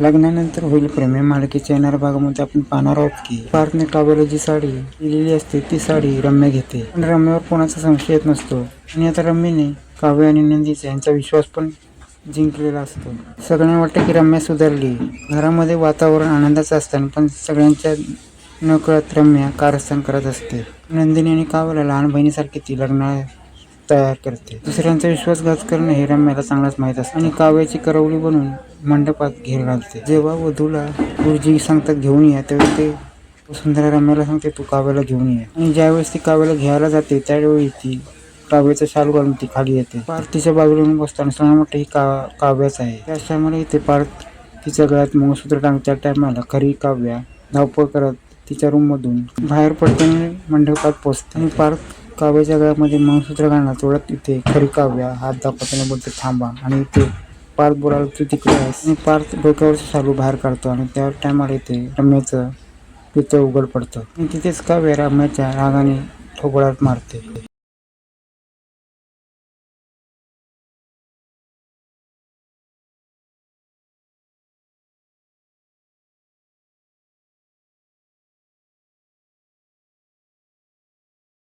लग्नानंतर होईल प्रेम या मालिकेच्या येणाऱ्या भागामध्ये आपण पाहणार आहोत की पार्थने काव्याला जी साडी दिलेली असते ती साडी रम्या घेते, पण रम्यावर कोणाचा संशय येत नसतो आणि आता रम्याने काव्य आणि नंदीचा यांचा विश्वास पण जिंकलेला असतो. सगळ्यांना वाटतं की रम्या सुधारली. घरामध्ये वातावरण आनंदाचं असतं, पण सगळ्यांच्या नकळत रम्या कारस्थान करत असते. नंदिनी आणि काव्याला लहान बहिणीसारखी ती लग्न तयार करते. दुसऱ्यांचा विश्वासघात करणं हे रम्याला चांगलंच माहीत असतं आणि काव्याची करवली बनवून मंडपात घेर घालते. जेव्हा वधूला गुरुजी सांगतात घेऊन या, तेव्हा ते वसुंधरा रम्याला सांगते तू काव्याला घेऊन ये. आणि ज्यावेळेस ती काव्याला घ्यायला जाते त्यावेळी ती काव्याचा शाल घालून ती खाली येते. पार्थ तिच्या बाजूला येऊन बसतो आणि सगळ्यांना वाटतं ही काव्याच आहे. त्या टायमाला इथे पार्थ तिच्या गळ्यात मंगळसूत्र टांगतो. त्या टायमाला खरी काव्या धावपळ करत तिच्या रूम मधून बाहेर पडते आणि मंडपात पोहोचते. आणि पार्थ काव्याच्या गळ्यामध्ये मंगळसूत्र घालणार तेवढ्यात इथे खरी काव्या हात दाखवताना बोलते थांबा. आणि इथे पार्थ बोलायला तू तिकडे आहेस. आणि पार्थ डोक्यावरचं शालू बाहेर काढतो आणि त्या टायमाला इथे रम्याचं पितळ उघड पडतं आणि तिथेच काव्या रम्याच्या रागाने थोबाडात मारते.